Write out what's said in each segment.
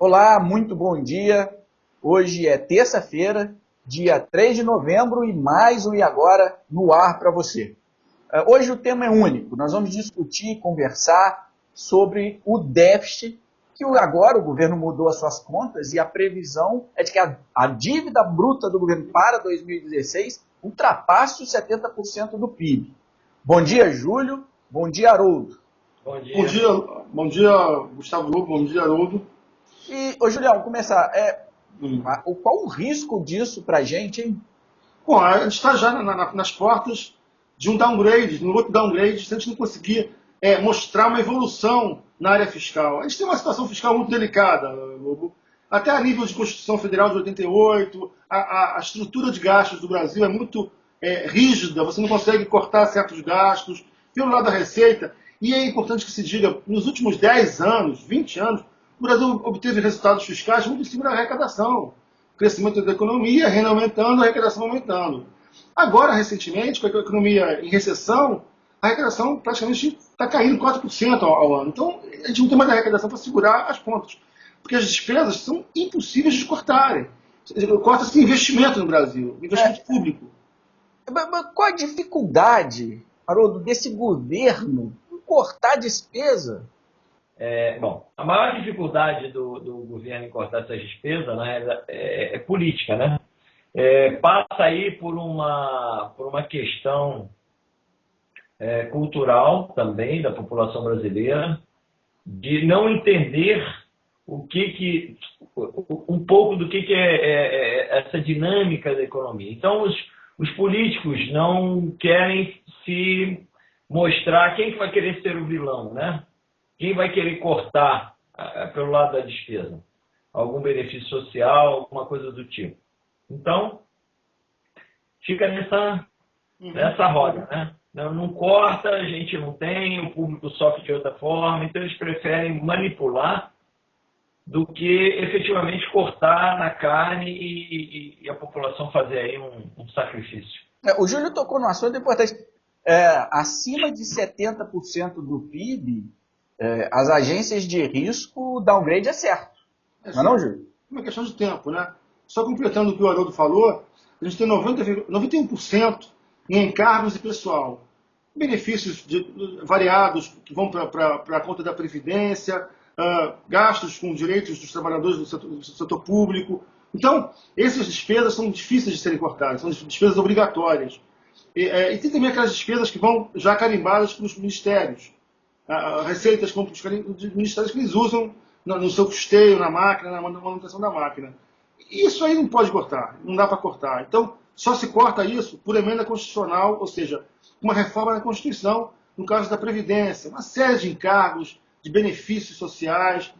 Olá, muito bom dia. Hoje é terça-feira, dia 3 de novembro e mais um E Agora no ar para você. Hoje o tema é único. Nós vamos discutir e conversar sobre o déficit, que agora o governo mudou as suas contas e a previsão é de que a dívida bruta do governo para 2016 ultrapasse os 70% do PIB. Bom dia, Júlio. Bom dia, Haroldo. Bom dia. Bom dia, Gustavo Lobo. Bom dia, Haroldo. E, ô Julião, começar. Qual o risco disso pra gente, hein? Bom, a gente está já nas portas de um downgrade, no outro downgrade, se a gente não conseguir mostrar uma evolução na área fiscal. A gente tem uma situação fiscal muito delicada, Lobo. Até a nível de Constituição Federal de 88, a estrutura de gastos do Brasil é muito rígida, você não consegue cortar certos gastos. Pelo lado da Receita, e é importante que se diga, nos últimos 10 anos, 20 anos, o Brasil obteve resultados fiscais muito em cima da arrecadação. Crescimento da economia, renda aumentando, a arrecadação aumentando. Agora, recentemente, com a economia em recessão, a arrecadação praticamente está caindo 4% ao ano. Então, a gente não tem mais arrecadação para segurar as pontas. Porque as despesas são impossíveis de cortarem. Corta-se investimento no Brasil, investimento público. Mas qual a dificuldade, Haroldo, desse governo em cortar despesa? Bom, a maior dificuldade do governo em cortar essas despesas, né, é política, né? Passa aí por uma questão cultural também da população brasileira, de não entender um pouco do que é essa dinâmica da economia. Então, os políticos não querem se mostrar quem vai querer ser o vilão, né? Quem vai querer cortar pelo lado da despesa? Algum benefício social, alguma coisa do tipo. Então, fica nessa roda, né? Não corta, a gente não tem, o público sofre de outra forma, então eles preferem manipular do que efetivamente cortar na carne e a população fazer aí um sacrifício. O Júlio tocou num assunto importante. Acima de 70% do PIB, as agências de risco, o downgrade é certo. Não, Júlio? É uma questão de tempo, né? Só completando o que o Haroldo falou, a gente tem 91% em encargos e pessoal. Benefícios variados que vão para a conta da Previdência, gastos com direitos dos trabalhadores do setor público. Então, essas despesas são difíceis de serem cortadas, são despesas obrigatórias. E tem também aquelas despesas que vão já carimbadas pelos ministérios. Receitas como os ministérios que eles usam no seu custeio, na máquina, na manutenção da máquina. Isso aí não pode cortar, não dá para cortar. Então, só se corta isso por emenda constitucional, ou seja, uma reforma da Constituição, no caso da Previdência, uma série de encargos, de benefícios sociais,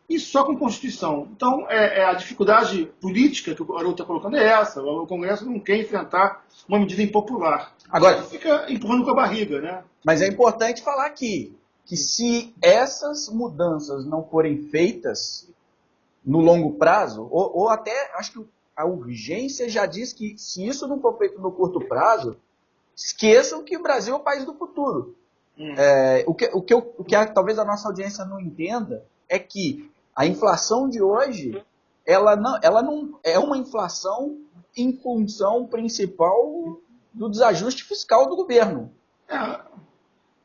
e só com Constituição. Então, a dificuldade política que o Haroldo está colocando é essa. O Congresso não quer enfrentar uma medida impopular. Agora, fica empurrando com a barriga, né? Mas é importante falar aqui que se essas mudanças não forem feitas no longo prazo, ou até acho que a urgência já diz que se isso não for feito no curto prazo, esqueçam que o Brasil é o país do futuro. O que talvez a nossa audiência não entenda é que a inflação de hoje ela não é uma inflação em função principal do desajuste fiscal do governo.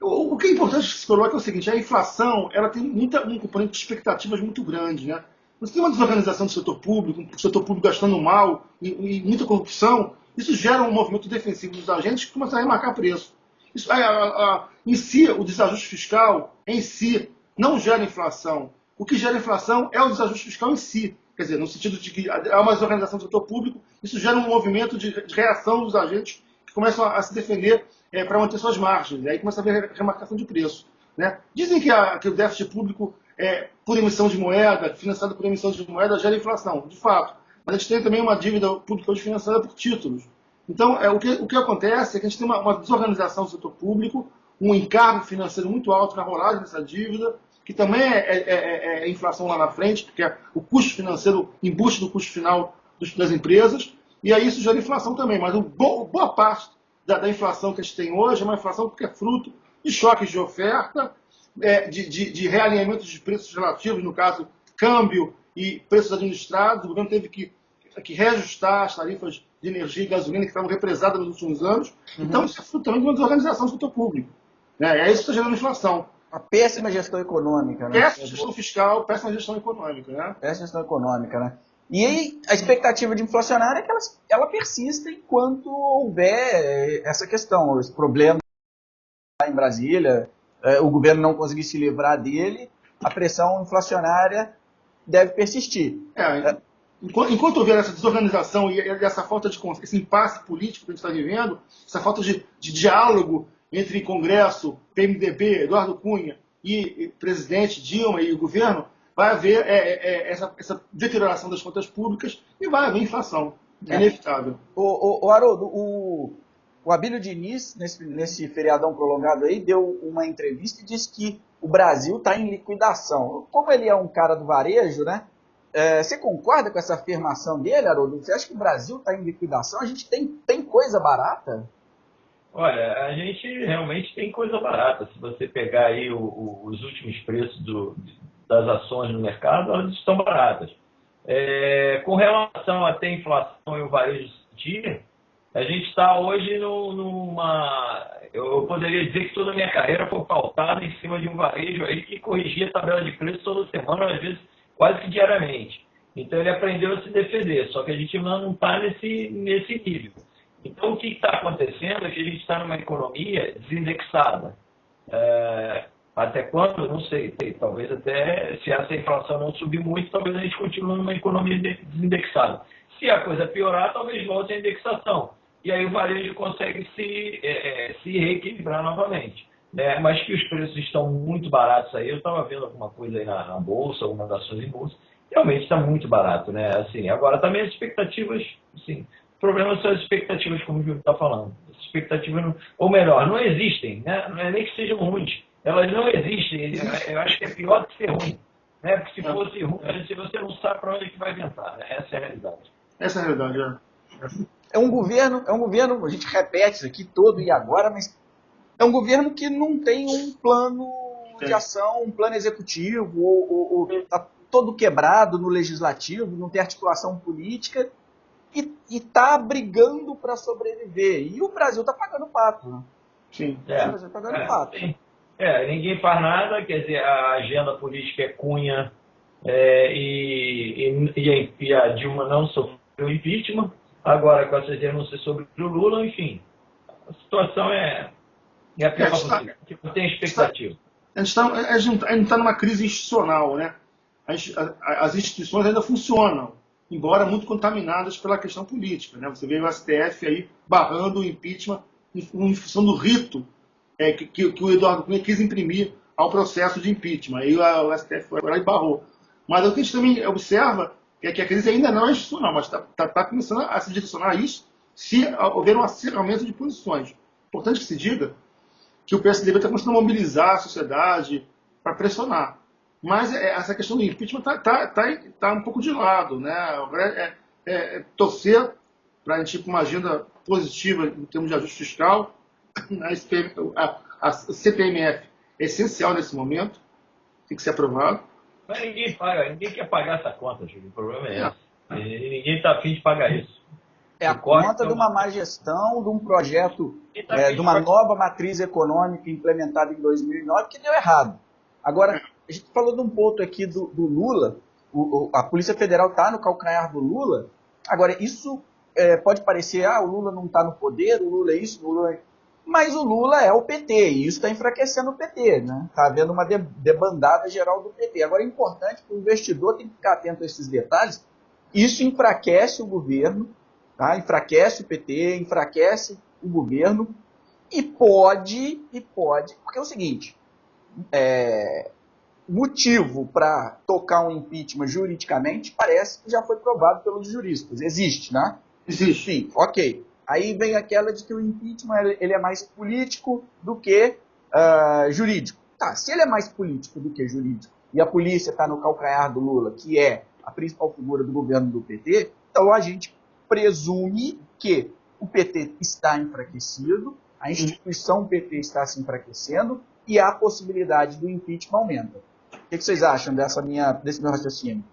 O que é importante que se coloca é o seguinte: a inflação ela tem um componente de expectativas muito grande, né? Você tem uma desorganização do setor público, o setor público gastando mal e muita corrupção. Isso gera um movimento defensivo dos agentes que começam a remarcar preço. Isso, em si, o desajuste fiscal em si não gera inflação. O que gera inflação é o desajuste fiscal em si. Quer dizer, no sentido de que há uma desorganização do setor público, isso gera um movimento de reação dos agentes que começam a se defender para manter suas margens. E aí começa a haver remarcação de preço. Né? Dizem que o déficit público por emissão de moeda, financiado por emissão de moeda, gera inflação, de fato. Mas a gente tem também uma dívida pública hoje financiada por títulos. Então, o que acontece é que a gente tem uma desorganização do setor público, um encargo financeiro muito alto na rolagem dessa dívida, que também é inflação lá na frente, porque é o custo financeiro, embuste do custo final das empresas, e aí isso gera inflação também. Mas boa parte da inflação que a gente tem hoje é uma inflação que é fruto de choques de oferta, de realinhamento de preços relativos, no caso, câmbio e preços administrados, o governo teve que reajustar as tarifas de energia e gasolina que estavam represadas nos últimos anos. Então, isso é fruto também de uma desorganização do setor público. Né? É isso que está gerando inflação. A péssima gestão econômica, né? Péssima gestão fiscal, péssima gestão econômica. Né? Péssima gestão econômica, né? E aí, a expectativa de inflacionária é que ela persista enquanto houver essa questão, esse problema em Brasília, o governo não conseguir se livrar dele, a pressão inflacionária deve persistir. Enquanto houver essa desorganização e essa falta de esse impasse político que a gente está vivendo, essa falta de diálogo entre Congresso, PMDB, Eduardo Cunha e presidente Dilma e o governo, vai haver essa deterioração das contas públicas e vai haver inflação. É inevitável. O Haroldo, o Abílio Diniz, nesse feriadão prolongado aí, deu uma entrevista e disse que o Brasil está em liquidação. Como ele é um cara do varejo, né? Você concorda com essa afirmação dele, Haroldo? Você acha que o Brasil está em liquidação? A gente tem coisa barata? Olha, a gente realmente tem coisa barata. Se você pegar aí os últimos preços das ações no mercado, elas estão baratas. Com relação a ter inflação e o varejo sentir, a gente está hoje numa... Eu poderia dizer que toda a minha carreira foi pautada em cima de um varejo aí que corrigia a tabela de preço toda semana, às vezes quase que diariamente. Então ele aprendeu a se defender, só que a gente não está nesse nível. Então o que está acontecendo é que a gente está numa economia desindexada. Até quando? Não sei. Talvez até, se essa inflação não subir muito, talvez a gente continue numa economia desindexada. Se a coisa piorar, talvez volte a indexação. E aí o varejo consegue se reequilibrar novamente. Mas que os preços estão muito baratos aí. Eu estava vendo alguma coisa aí na Bolsa, algumas ações em Bolsa. Realmente está muito barato, né? Assim, agora também as expectativas, assim, o problema são as expectativas, como o Júlio está falando. As expectativas, ou melhor, não existem, né? Não é nem que sejam ruins. Elas não existem. Eu acho que é pior do que ser ruim. Né? Porque se fosse ruim, se você não sabe para onde é que vai ventar. Né? Essa é a realidade. Essa é a realidade, É um governo, a gente repete isso aqui todo e agora, mas é um governo que não tem um plano de ação, um plano executivo, ou está todo quebrado no legislativo, não tem articulação política e está brigando para sobreviver. E o Brasil está pagando pato. Né? Sim. O Brasil está pagando pato. Sim. Ninguém faz nada, quer dizer, a agenda política é Cunha e a Dilma não sofreu impeachment. Agora, com essas denúncias sobre o Lula, enfim, a situação é a pior possível. Não tem expectativa. A gente está numa crise institucional, né? As instituições ainda funcionam, embora muito contaminadas pela questão política. Né? Você vê o STF aí barrando o impeachment em função do rito que o Eduardo Cunha quis imprimir ao processo de impeachment. Aí o STF foi lá e barrou. Mas o que a gente também observa é que a crise ainda não é institucional, mas está começando a se direcionar a isso se houver um acirramento de posições. Importante que se diga que o PSDB está começando a mobilizar a sociedade para pressionar. Mas essa questão do impeachment está um pouco de lado. Né? Agora torcer para a gente ir para uma agenda positiva em termos de ajuste fiscal. A CPMF é essencial nesse momento, tem que ser aprovado. Mas ninguém quer pagar essa conta, Júlio. O problema é esse. E ninguém está afim de pagar isso. É a conta de uma má gestão, de um projeto, de uma nova matriz econômica implementada em 2009 que deu errado. Agora, a gente falou de um ponto aqui do Lula, a Polícia Federal está no calcanhar do Lula. Agora, isso pode parecer, o Lula não está no poder, o Lula é isso, o Lula é... Mas o Lula é o PT, e isso está enfraquecendo o PT, né? Está havendo uma debandada geral do PT. Agora é importante que o investidor tem que ficar atento a esses detalhes. Isso enfraquece o governo, tá? Enfraquece o PT, enfraquece o governo e pode, porque é o seguinte, motivo para tocar um impeachment juridicamente parece que já foi provado pelos juristas. Existe, né? Existe. Sim, ok. Aí vem aquela de que o impeachment ele é mais político do que jurídico. Tá, se ele é mais político do que jurídico e a polícia está no calcanhar do Lula, que é a principal figura do governo do PT, então a gente presume que o PT está enfraquecido, a instituição PT está se enfraquecendo e a possibilidade do impeachment aumenta. O que vocês acham desse meu raciocínio?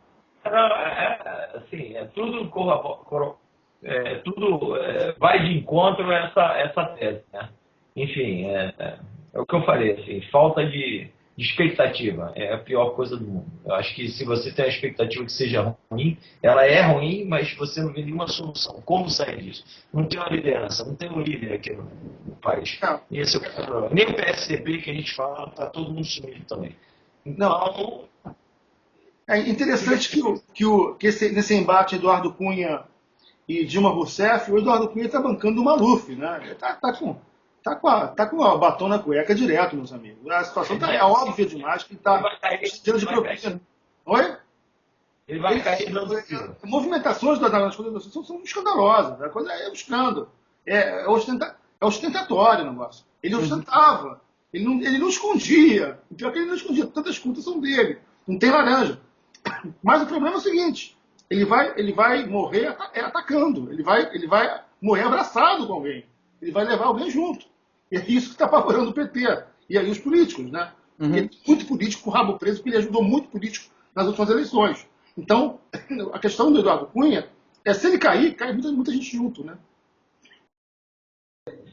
Assim, tudo vai de encontro a essa tese, né? Enfim, é o que eu falei, assim, falta de expectativa é a pior coisa do mundo. Eu acho que se você tem a expectativa que seja ruim, ela é ruim, mas você não vê nenhuma solução. Como sair disso? Não tem uma liderança, não tem um líder aqui no país. Não. Esse é o problema. Nem o PSDB que a gente fala, está todo mundo sumido também. Não. É interessante que nesse embate Eduardo Cunha e Dilma Rousseff, o Eduardo Cunha está bancando o Maluf, né? Ele tá com a batom na cueca direto, meus amigos. A situação é óbvia demais que está precisando de propina. Oi? Ele vai cair no movimentações das coisas são escandalosas. A coisa é um escândalo. É ostentatório o negócio. Ele ostentava. Ele não escondia. O pior é que ele não escondia. Tantas contas são dele. Não tem laranja. Mas o problema é o seguinte. Ele vai morrer atacando. Ele vai morrer abraçado com alguém. Ele vai levar alguém junto. E é isso que está apavorando o PT. E aí os políticos, né? Ele é muito político com o rabo preso, porque ele ajudou muito político nas últimas eleições. Então, a questão do Eduardo Cunha é se ele cair, cai muita gente junto, né?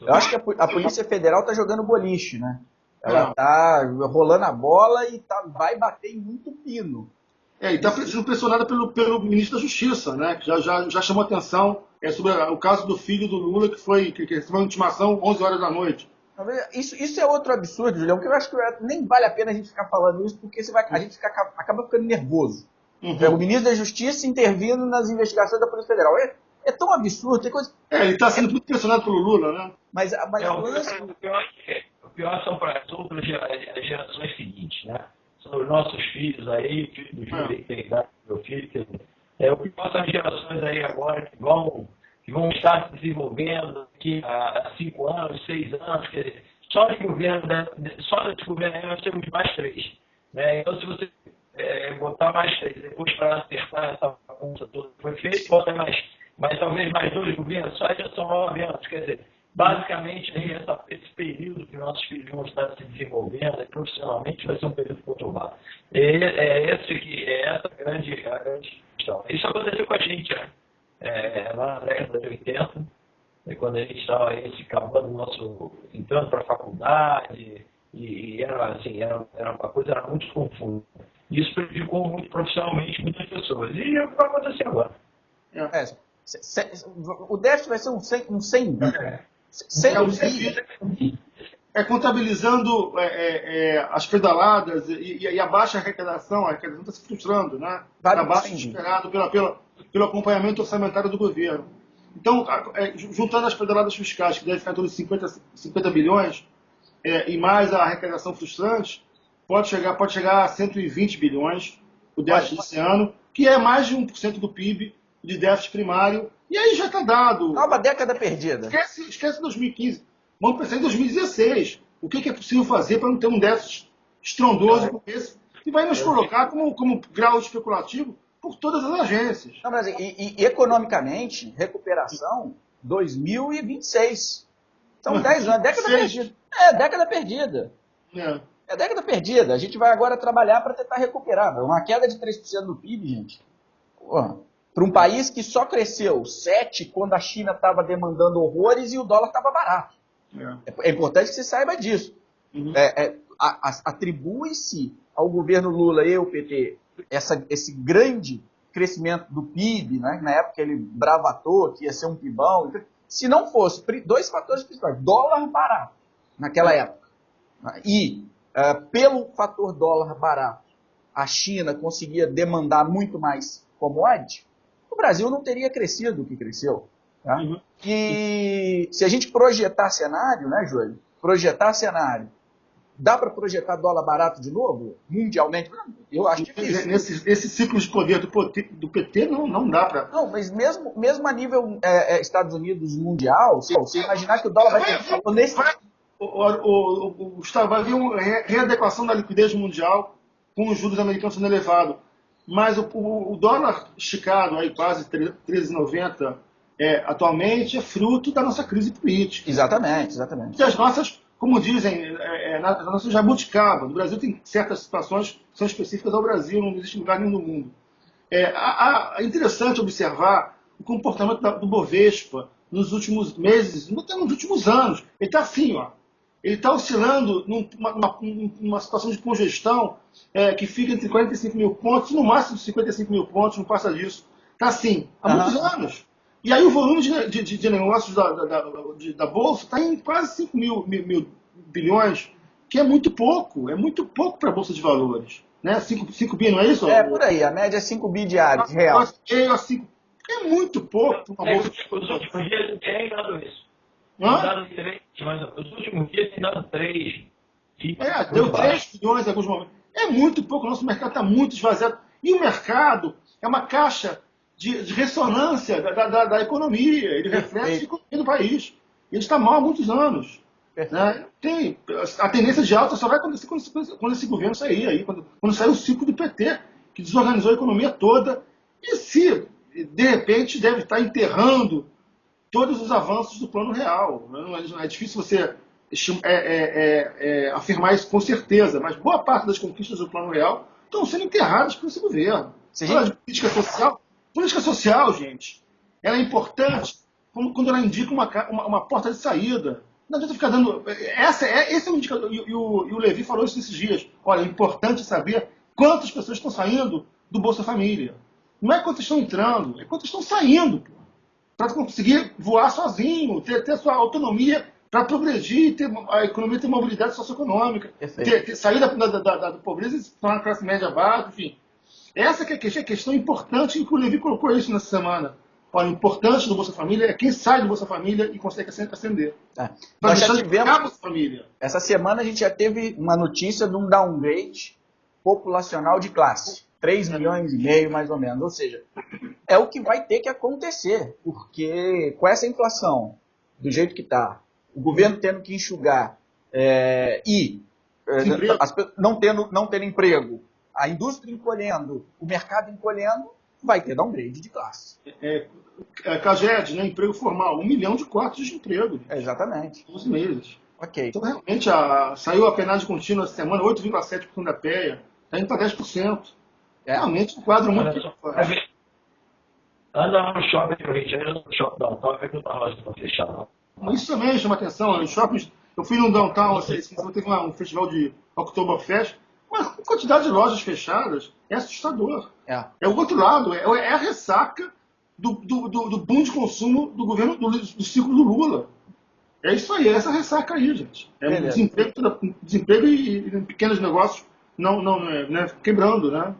Eu acho que a Polícia Federal está jogando boliche, né? Ela está rolando a bola e vai bater em muito pino. E está sendo pressionada pelo ministro da Justiça, né? Que já chamou atenção sobre o caso do filho do Lula, que recebeu uma intimação 11 horas da noite. Isso é outro absurdo, Julião, que eu acho que nem vale a pena a gente ficar falando isso, porque a gente acaba ficando nervoso. O ministro da Justiça intervindo nas investigações da Polícia Federal. É tão absurdo, tem coisa... ele está sendo muito pressionado pelo Lula, né? O pior são para as outras gerações seguintes, né? São os nossos filhos aí, filho do Júlio, que tem idade do meu filho. O pior são as gerações aí agora que vão estar se desenvolvendo daqui a 5 anos, 6 anos. Quer dizer, só nesse governo aí nós temos mais 3. Né? Então, se você botar mais 3, depois para acertar essa bagunça toda que foi feita, bota mais talvez mais 2 governos, só já são 9 anos. Quer dizer, basicamente, aí, esse período que nossos filhos vão estar se desenvolvendo profissionalmente vai ser um período conturbado. É essa a grande questão. Isso aconteceu com a gente, lá na década de 80, quando a gente estava se acabando entrando para a faculdade, e a coisa era muito confusa. Isso prejudicou muito profissionalmente muitas pessoas. E é o que vai acontecer agora. O déficit vai ser um 100 bi. Contabilizando as pedaladas e a baixa arrecadação, a arrecadação está se frustrando, né? Está abaixo esperado pelo acompanhamento orçamentário do governo. Então, juntando as pedaladas fiscais, que deve ficar em torno de 50 bilhões, e mais a arrecadação frustrante, pode chegar a 120 bilhões o déficit desse ano, que é mais de 1% do PIB de déficit primário, e aí já está dado. Uma década perdida. Esquece 2015. Vamos pensar em 2016. O que é possível fazer para não ter um déficit estrondoso como esse, que vai nos colocar como grau especulativo por todas as agências. Não, mas, e economicamente, recuperação 2026. São 10 anos, década perdida. Década perdida. É década perdida. A gente vai agora trabalhar para tentar recuperar. Uma queda de 3% do PIB, gente. Para um país que só cresceu 7% quando a China estava demandando horrores e o dólar estava barato. É importante que você saiba disso. Atribui-se ao governo Lula e ao PT esse grande crescimento do PIB, né? Na época ele bravatou que ia ser um PIBão. Se não fosse 2 fatores principais, dólar barato naquela época, e pelo fator dólar barato, a China conseguia demandar muito mais commodity, o Brasil não teria crescido o que cresceu. Tá? E se a gente projetar cenário, né, Júlio? Dá para projetar dólar barato de novo? Mundialmente? Eu acho difícil. Nesse ciclo de poder do PT, não dá para... Não, mas mesmo a nível Estados Unidos mundial, se imaginar que o dólar vai ter... Gustavo, vai haver uma readequação da liquidez mundial com os juros americanos sendo elevados. Mas o dólar esticado, aí, quase 13,90 atualmente, é fruto da nossa crise política. Exatamente. E as nossas, como dizem, na nossa jabuticaba. No Brasil tem certas situações que são específicas ao Brasil, não existe lugar nenhum no mundo. É interessante observar o comportamento do Bovespa nos últimos meses, até nos últimos anos. Ele está assim, ó. Ele está oscilando numa situação de congestão que fica entre 45 mil pontos, no máximo 55 mil pontos, não passa disso. Está assim, há muitos anos. E aí o volume de negócios da Bolsa está em quase 5 mil bilhões, que é muito pouco para a Bolsa de Valores. Né? 5 bi, não é isso? É, por aí, a média é 5 bi diários, real. É muito pouco para a Bolsa de Os últimos dias não tem dado isso. Hã? Os últimos dias tem dado 3. Deu 3 bilhões em alguns momentos. É muito pouco, o nosso mercado está muito esvaziado. E o mercado é uma caixa de ressonância da economia, ele reflete a economia do país. Ele está mal há muitos anos. Né? A tendência de alta só vai acontecer quando esse governo sair, aí, quando sair o ciclo do PT, que desorganizou a economia toda, e se, de repente, deve estar enterrando todos os avanços do Plano Real. É difícil você afirmar isso com certeza, mas boa parte das conquistas do Plano Real estão sendo enterradas por esse governo. Falar de política social, gente, ela é importante quando ela indica uma porta de saída. Não adianta ficar dando... Esse é um indicador, e o Levi falou isso esses dias. Olha, é importante saber quantas pessoas estão saindo do Bolsa Família. Não é quantas estão entrando, é quantas estão saindo, para conseguir voar sozinho, ter sua autonomia para progredir, a economia ter mobilidade socioeconômica, sair da pobreza e se tornar classe média baixa, enfim. Essa que é a questão importante, e que o Levi colocou isso nessa semana. Olha, o importante do Bolsa Família é quem sai do Bolsa Família e consegue ascender. Nós já tivemos, essa semana a gente já teve uma notícia de um downgrade populacional de classe. 3 milhões e meio, mais ou menos. Ou seja, é o que vai ter que acontecer, porque com essa inflação, do jeito que está, o governo tendo que enxugar não tendo emprego, a indústria encolhendo, o mercado encolhendo, vai ter downgrade de classe. CAGED, né, emprego formal, 1 milhão de cortes de emprego. Exatamente. 12 meses. Ok. Então, realmente, saiu a penagem contínua essa semana, 8,7% da PEA, está indo para 10%. Realmente, um quadro muito forte. Anda lá no shopping de Rio de Janeiro, no shopping downtown, que não está loja para fechar, não. Isso também chama atenção. Os shoppings, eu fui no downtown, teve um festival de Oktoberfest, mas a quantidade de lojas fechadas é assustador. É o outro lado, é a ressaca do boom de consumo do governo, do ciclo do Lula. É isso aí, é essa ressaca aí, gente. Desemprego e pequenos negócios quebrando, né?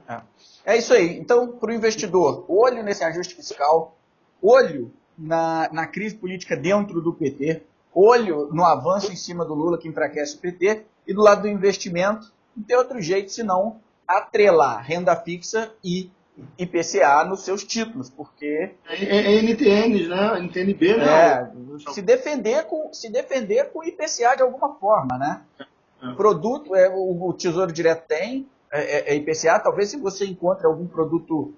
É isso aí. Então, para o investidor, olho nesse ajuste fiscal, olho na crise política dentro do PT, olho no avanço em cima do Lula que enfraquece o PT, e do lado do investimento, não tem outro jeito senão atrelar renda fixa e IPCA nos seus títulos, porque... NTNs, né? NTNB, né? Se defender com o IPCA de alguma forma, né? Produto, o Tesouro Direto tem, IPCA, talvez se você encontre algum produto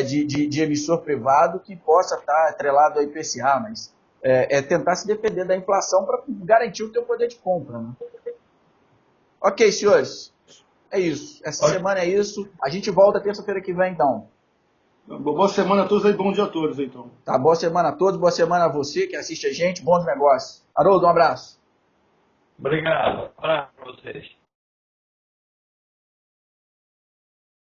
de emissor privado que possa estar atrelado ao IPCA, mas tentar se defender da inflação para garantir o teu poder de compra, né? Ok, senhores. É isso. Essa semana é isso. A gente volta terça-feira que vem, então. Boa semana a todos aí, bom dia a todos, então. Tá, boa semana a todos, boa semana a você que assiste a gente, bons negócios. Haroldo, um abraço. Obrigado. Um abraço para vocês.